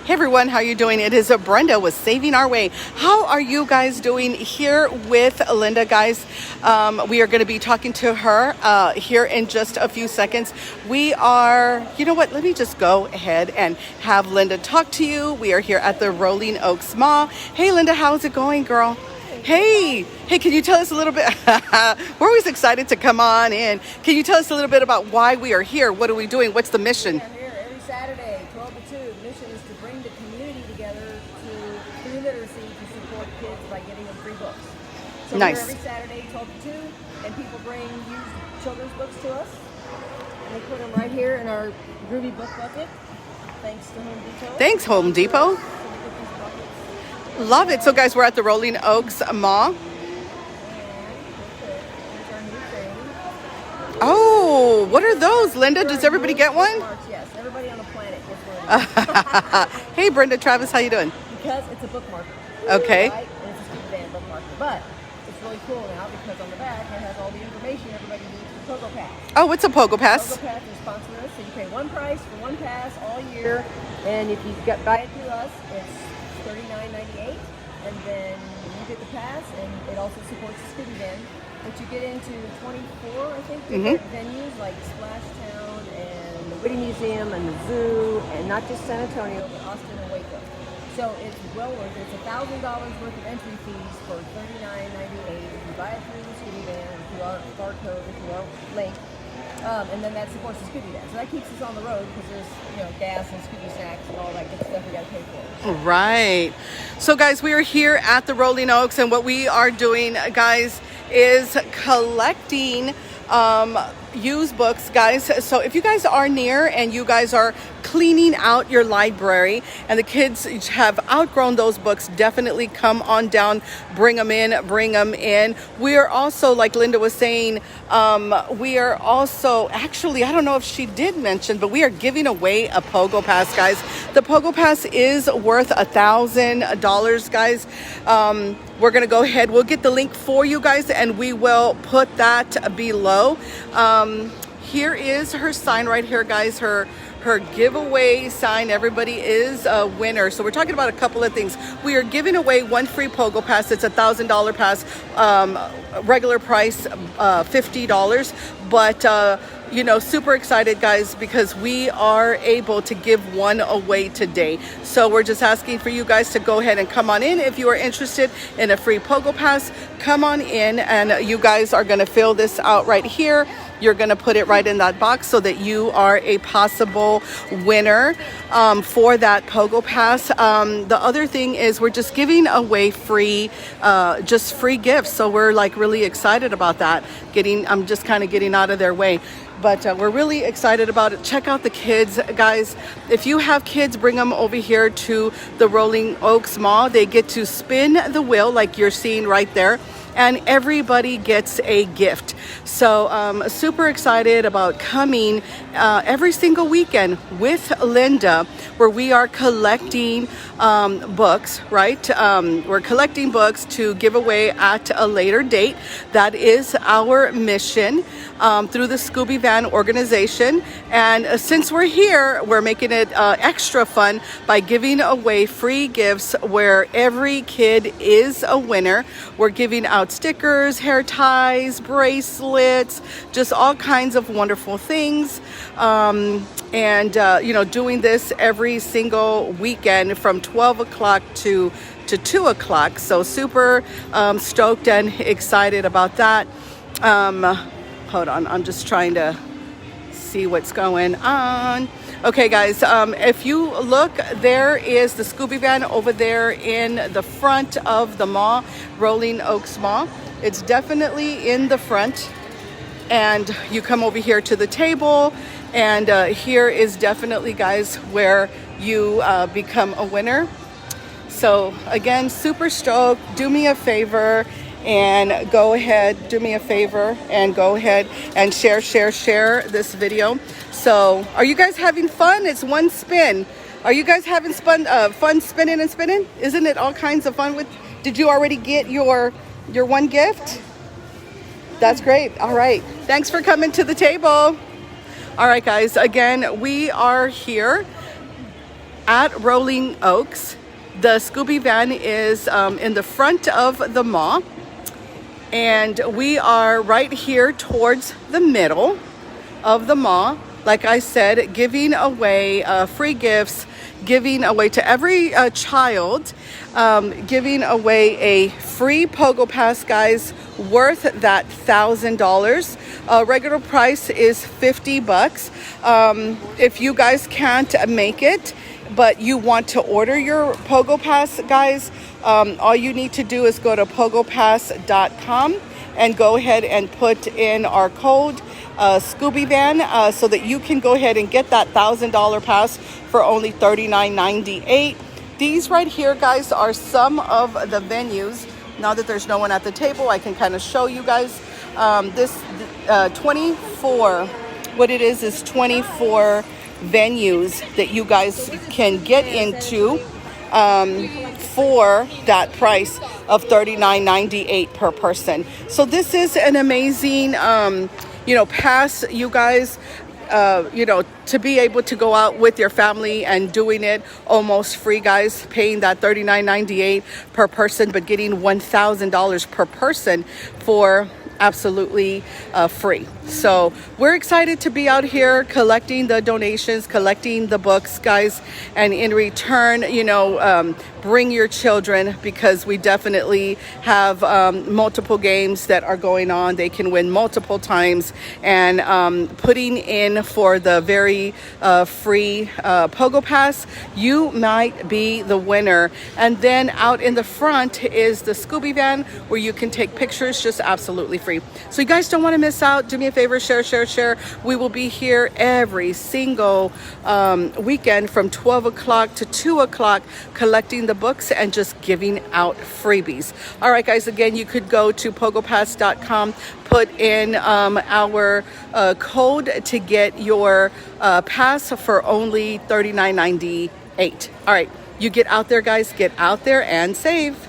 Hey everyone, how you doing? It is Brenda with Saving Our Way. How are you guys doing here with Linda, guys? We are going to be talking to her here in just a few seconds. We are, you know what, let me just go ahead and have Linda talk to you. We are here at the Rolling Oaks Mall. Hey Linda, how's it going, girl? Hey, can you tell us a little bit? We're always excited to come on in. Can you tell us a little bit about why we are here? What are we doing? What's the mission? Saturday, 12 to 2. The mission is to bring the community together through literacy to support kids by getting them free books. So nice. We're here every Saturday, 12 to 2, and people bring used children's books to us. And they put them right here in our groovy book bucket. Thanks to Home Depot. Thanks, Home Depot. Love it. So guys, we're at the Rolling Oaks Mall. Oh, what are those, Linda? Does everybody get one? Yes, everybody on the planet gets one. Hey, Brenda, Travis, how you doing? Because it's a bookmarker. Okay. Right? And it's a Scooby Van bookmarker. But it's really cool now because on the back it has all the information everybody needs for Pogo Pass. Oh, what's a Pogo Pass? Pogo Pass is sponsoring us, so you pay one price for one pass all year. And if you buy it through us, it's $39.98. And then you get the pass, and it also supports the Scooby Van. But you get into 24, I think, different venues like Splash Town and the Whitty Museum and the Zoo, and not just San Antonio, but Austin and Waco. So it's well worth it. It's $1,000 worth of entry fees for $39.98 if you buy it through the Scooby Van, through our barcode, through our link. And then that supports the Scooby Van. So that keeps us on the road because there's, gas and Scooby snacks and all that good stuff we got to pay for. Right. So guys, we are here at the Rolling Oaks, and what we are doing, guys, is collecting used books, guys. So if you guys are near and you guys are cleaning out your library and the kids have outgrown those books, definitely come on down, bring them in. We are also, like Linda was saying, we are also, actually, I don't know if she did mention, but we are giving away a Pogo Pass, guys. The Pogo Pass is worth $1,000, guys. We're going to go ahead. We'll get the link for you guys, and we will put that below. Here is her sign right here, guys. Her giveaway sign. Everybody is a winner. So we're talking about a couple of things. We are giving away one free Pogo Pass. It's $1,000 pass. Regular price $50. But super excited, guys, because we are able to give one away today. So we're just asking for you guys to go ahead and come on in. If you are interested in a free Pogo Pass, come on in, and you guys are going to fill this out right here. You're going to put it right in that box so that you are a possible winner for that Pogo Pass. The other thing is we're just giving away free gifts. So we're like really excited about that. I'm just kind of getting out of their way. But we're really excited about it. Check out the kids, guys. If you have kids, bring them over here to the Rolling Oaks Mall. They get to spin the wheel like you're seeing right there, and everybody gets a gift. So super excited about coming every single weekend with Linda, where we are collecting books, right? We're collecting books to give away at a later date. That is our mission through the Scooby Van organization. And since we're here, we're making it extra fun by giving away free gifts where every kid is a winner. We're giving out stickers, hair ties, bracelets, just all kinds of wonderful things. Doing this every single weekend from 12 o'clock to 2 o'clock. So super stoked and excited about that. Hold on, I'm just trying to see what's going on. Okay, guys, if you look, there is the Scooby Van over there in the front of the mall, Rolling Oaks Mall. It's definitely in the front. And you come over here to the table, and here is definitely, guys, where you become a winner. So again, super stoked. Do me a favor and go ahead and share this video. So are you guys having fun? It's one spin. Are you guys having fun spinning and spinning? Isn't it all kinds of fun? Did you already get your one gift? That's great. All right. Thanks for coming to the table. All right, guys. Again, we are here at Rolling Oaks. The Scooby van is in the front of the mall, and we are right here towards the middle of the mall. Like I said, giving away free gifts, giving away to every child, giving away a free Pogo Pass, guys, worth that $1,000. Regular price is $50. If you guys can't make it, but you want to order your Pogo Pass, guys, all you need to do is go to pogopass.com and go ahead and put in our code Scooby Van, so that you can go ahead and get that $1,000 pass for only $39.98. These right here, guys, are some of the venues. Now that there's no one at the table, I can kind of show you guys. This 24, what it is 24 venues that you guys can get into for that price of $39.98 per person. So this is an amazing pass, you guys, to be able to go out with your family and doing it almost free, guys, paying that $39.98 per person, but getting $1,000 per person for absolutely free. So we're excited to be out here collecting the donations, collecting the books, guys, and in return, bring your children, because we definitely have multiple games that are going on. They can win multiple times, and putting in for the very free Pogo Pass, you might be the winner. And then out in the front is the Scooby Van, where you can take pictures just absolutely free. So you guys don't want to miss out. Do me a favor, share. We will be here every single weekend from 12 o'clock to 2 o'clock collecting the books and just giving out freebies. All right, guys, again, you could go to pogopass.com, put in our code to get your pass for only $39.98. All right, you get out there, guys, get out there and save.